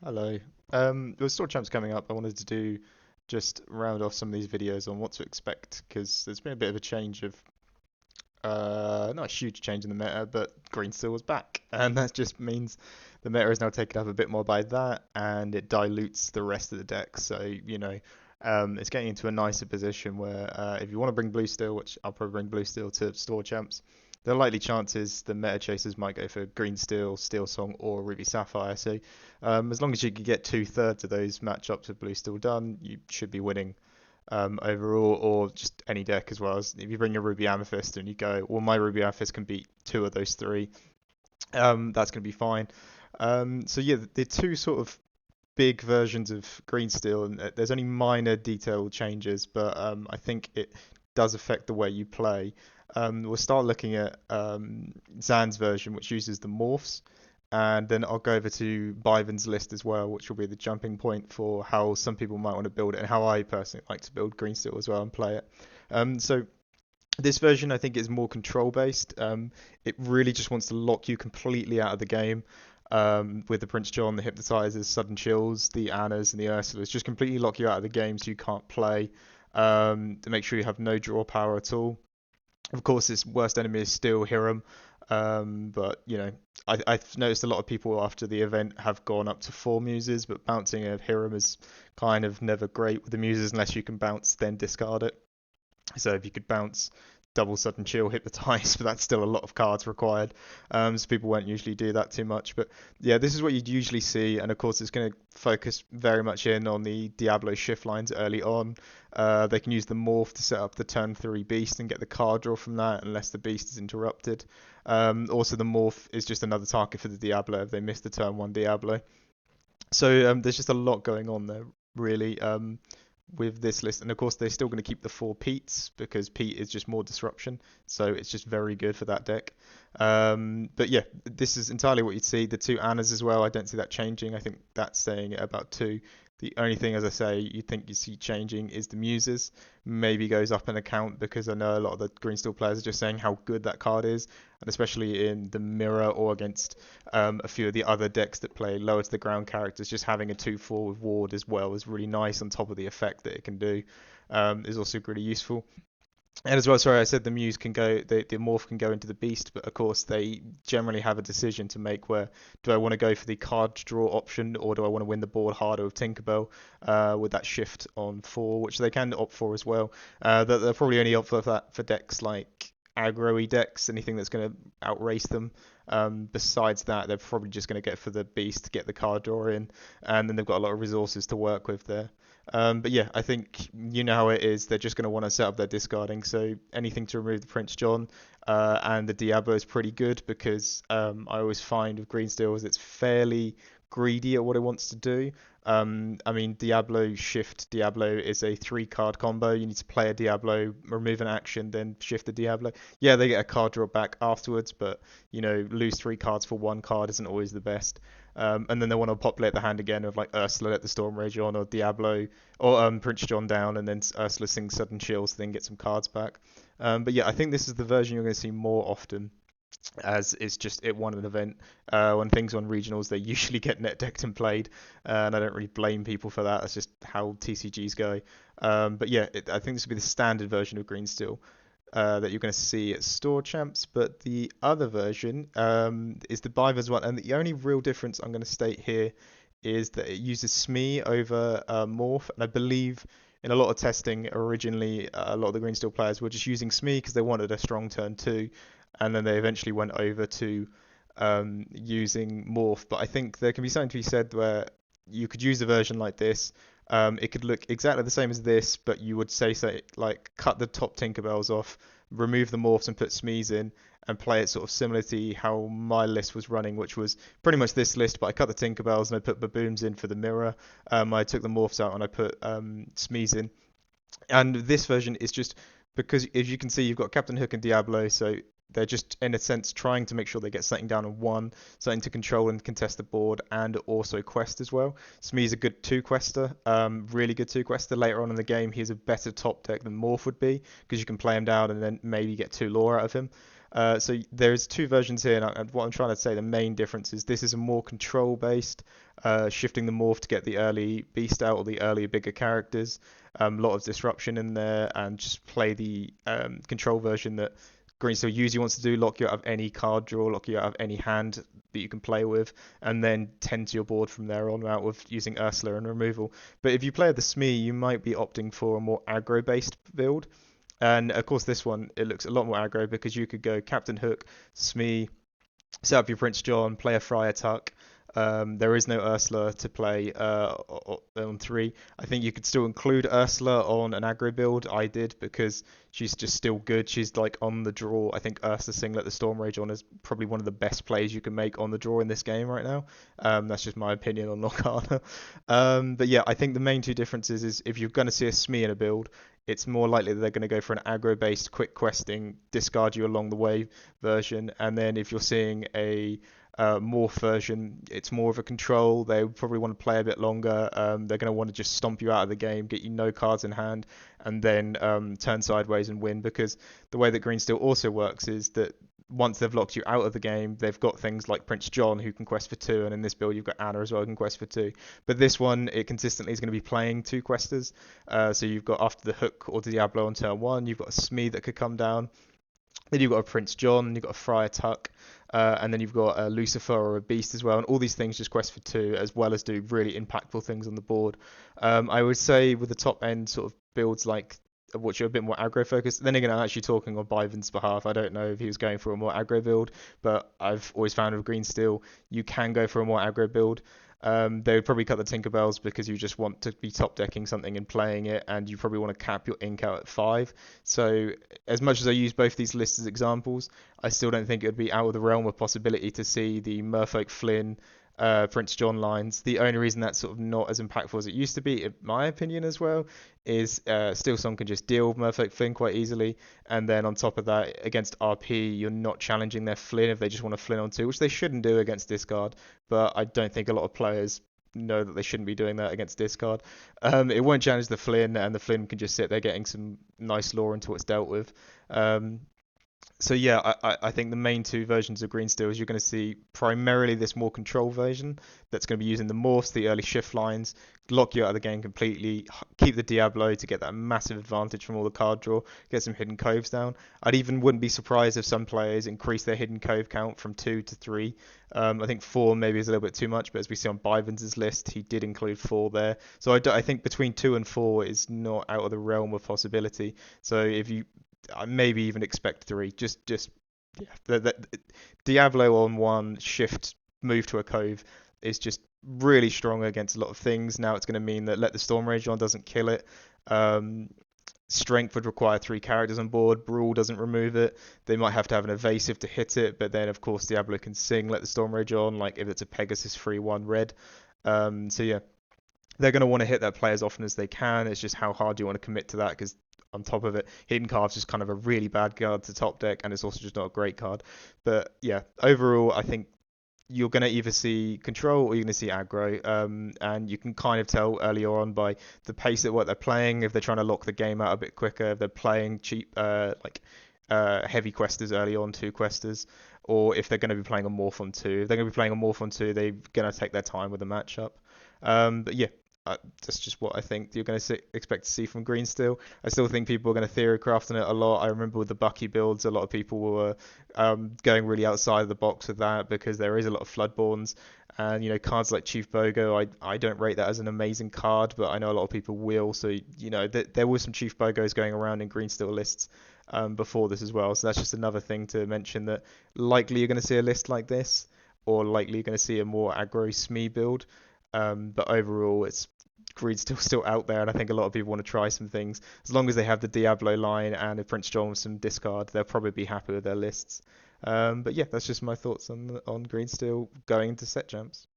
Hello. With Store Champs coming up, I wanted to do just round off some of these videos on what to expect because there's been a bit of a change of, not a huge change in the meta, but Green Steel was back, and that just means the meta is now taken up a bit more by that, and it dilutes the rest of the deck. So it's getting into a nicer position where if you want to bring Blue Steel, which I'll probably bring Blue Steel to Store Champs, the likely chances the meta chasers might go for Green Steel, Steel Song, or Ruby Sapphire. So as long as you can get two-thirds of those matchups with Blue Steel done, you should be winning overall, or just any deck as well. As if you bring your Ruby Amethyst and you go, well, my Ruby Amethyst can beat two of those three, that's going to be fine. So yeah, the two sort of big versions of Green Steel, and there's only minor detail changes, but I think it does affect the way you play. We'll start looking at Zan's version, which uses the morphs, and then I'll go over to Byven's list as well, which will be the jumping point for how some people might want to build it and how I personally like to build Green Steel as well and play it. So this version I think is more control based. It really just wants to lock you completely out of the game. With the Prince John, the Hypnotizers, Sudden Chills, the Annas, and the Ursulas, just completely lock you out of the game so you can't play. To make sure you have no draw power at all. Of course, its worst enemy is still Hiram, but I've noticed a lot of people after the event have gone up to four muses, but bouncing a Hiram is kind of never great with the muses unless you can bounce then discard it. So if you could bounce double sudden chill, hypnotize, but that's still a lot of cards required. So people won't usually do that too much. But yeah, this is what you'd usually see, and of course it's going to focus very much in on the Diablo shift lines early on. They can use the morph to set up the turn 3 beast and get the card draw from that, unless the beast is interrupted. Also, the morph is just another target for the Diablo if they miss the turn 1 Diablo. So there's just a lot going on there, really. With this list, and of course they're still going to keep the four Petes because Pete is just more disruption, so it's just very good for that deck. But yeah, this is entirely what you'd see. The two Annas as well, I don't see that changing. I think that's staying at about two. The only thing, as I say, you think you see changing is the Muses. Maybe goes up an account because I know a lot of the Green Steel players are just saying how good that card is, and especially in the mirror or against a few of the other decks that play lower to the ground characters, just having a 2/4 with ward as well is really nice on top of the effect that it can do. Is also really useful. And as well, sorry, I said the Muse can go, the Morph can go into the Beast, but of course they generally have a decision to make where do I want to go for the card draw option or do I want to win the board harder with Tinkerbell with that shift on 4, which they can opt for as well. They'll probably only opt for that for decks like aggro-y decks, anything that's going to outrace them. Besides that, they're probably just going to get for the Beast to get the card draw in, and then they've got a lot of resources to work with there. But yeah, I think you know how it is. They're just going to want to set up their discarding. So anything to remove the Prince John and the Diablo is pretty good because I always find with Green Steels it's fairly greedy at what it wants to do. I mean, Diablo Shift Diablo is a 3 card combo. You need to play a Diablo, remove an action, then shift the Diablo. Yeah, they get a card draw back afterwards, but lose 3 cards for 1 card isn't always the best. And then they want to populate the hand again with like Ursula let the Storm Rage on, or Diablo, or Prince John down, and then Ursula sings Sudden Chills, then get some cards back. But yeah, I think this is the version you're going to see more often, as it's just it won an event. When things on regionals, they usually get net decked and played, and I don't really blame people for that. That's just how TCGs go. But yeah, I think this will be the standard version of Green Steel. That you're going to see at Store Champs, but the other version is the Bivers one, and the only real difference I'm going to state here is that it uses SME over Morph, and I believe in a lot of testing originally a lot of the Green Steel players were just using SME because they wanted a strong turn 2, and then they eventually went over to using Morph. But I think there can be something to be said where you could use a version like this. It could look exactly the same as this, but you would say like cut the top Tinkerbells off, remove the morphs and put Smees in, and play it sort of similar to how my list was running, which was pretty much this list, but I cut the Tinkerbells and I put Baboons in for the mirror. I took the morphs out and I put Smees in. And this version is just because, as you can see, you've got Captain Hook and Diablo, so they're just, in a sense, trying to make sure they get something down on 1, something to control and contest the board, and also quest as well. Smee's a good 2-quester, really good 2-quester. Later on in the game, he's a better top deck than Morph would be, because you can play him down and then maybe get 2 lore out of him. So there's two versions here, and what I'm trying to say, the main difference is this is a more control-based, shifting the morph to get the early beast out or the earlier bigger characters. A lot of disruption in there, and just play the control version that Green still usually wants to do, lock you out of any card draw, lock you out of any hand that you can play with, and then tend to your board from there on out with using Ursula and removal. But if you play the Smee, you might be opting for a more aggro-based build. And of course, this one, it looks a lot more aggro because you could go Captain Hook, Smee, set up your Prince John, play a Friar Tuck. There is no Ursula to play on 3. I think you could still include Ursula on an aggro build. I did because she's just still good. She's like on the draw. I think Ursula Singlet the Storm Rage on is probably one of the best plays you can make on the draw in this game right now. That's just my opinion on Lorcana. But yeah, I think the main two differences is if you're going to see a Smee in a build, it's more likely that they're going to go for an aggro-based, quick questing, discard you along the way version. And then if you're seeing a morph version, it's more of a control. They probably want to play a bit longer. They're going to want to just stomp you out of the game, get you no cards in hand, and then turn sideways and win. Because the way that Green Steel also works is that once they've locked you out of the game, they've got things like Prince John who can quest for 2, and in this build you've got Anna as well who can quest for 2. But this one, it consistently is going to be playing 2 questers. So you've got after the Hook or Diablo on turn 1, you've got a Smee that could come down. Then you've got a Prince John, you've got a Friar Tuck, and then you've got a Lucifer or a Beast as well. And all these things just quest for 2, as well as do really impactful things on the board. I would say with the top end sort of builds like which are a bit more aggro focused. Then again, I'm actually talking on Byvan's behalf. I don't know if he was going for a more aggro build, but I've always found with Green Steel, you can go for a more aggro build. They would probably cut the Tinkerbells because you just want to be top decking something and playing it, and you probably want to cap your ink out at 5. So, as much as I use both these lists as examples, I still don't think it would be out of the realm of possibility to see the Merfolk Flynn, Prince John lines. The only reason that's sort of not as impactful as it used to be, in my opinion as well, is Steel Song can just deal with Merfolk Flynn quite easily, and then on top of that, against RP, you're not challenging their Flynn if they just want to Flynn on 2, which they shouldn't do against discard, but I don't think a lot of players know that they shouldn't be doing that against discard. It won't challenge the Flynn, and the Flynn can just sit there getting some nice lore until it's dealt with. So yeah, I think the main two versions of Green Steel is you're going to see primarily this more control version that's going to be using the morphs, the early shift lines, lock you out of the game completely, keep the Diablo to get that massive advantage from all the card draw, get some hidden coves down. I'd even wouldn't be surprised if some players increase their hidden cove count from 2 to 3. I think 4 maybe is a little bit too much, but as we see on Byvan's list, he did include 4 there. So I think between 2 and 4 is not out of the realm of possibility. So if you maybe even expect 3. Just yeah. Diablo on 1 shift move to a cove is just really strong against a lot of things. Now it's going to mean that Let the Storm Rage on doesn't kill it. Strength would require 3 characters on board. Brawl doesn't remove it. They might have to have an evasive to hit it, but then of course Diablo can sing Let the Storm Rage on, like if it's a Pegasus 3/1 red. So yeah, they're going to want to hit that play as often as they can. It's just how hard do you want to commit to that, because on top of it, Hidden Carve's just kind of a really bad card to top deck, and it's also just not a great card. But yeah, overall, I think you're going to either see control or you're going to see aggro, and you can kind of tell earlier on by the pace at what they're playing, if they're trying to lock the game out a bit quicker, if they're playing cheap, heavy questers early on, 2 questers, or if they're going to be playing a morph on 2. If they're going to be playing a morph on 2, they're going to take their time with the matchup. But yeah, that's just what I think you're going to expect to see from Green Steel. I still think people are going to theory craft on it a lot. I remember with the Bucky builds, a lot of people were going really outside of the box with that because there is a lot of Floodborns. And, cards like Chief Bogo, I don't rate that as an amazing card, but I know a lot of people will. So, there were some Chief Bogos going around in Green Steel lists before this as well. So that's just another thing to mention, that likely you're going to see a list like this, or likely you're going to see a more aggro Smee build. But overall, it's Green still out there, and I think a lot of people want to try some things. As long as they have the Diablo line and a Prince John with some discard, they'll probably be happy with their lists. But yeah, that's just my thoughts on Green Steel going into set champs.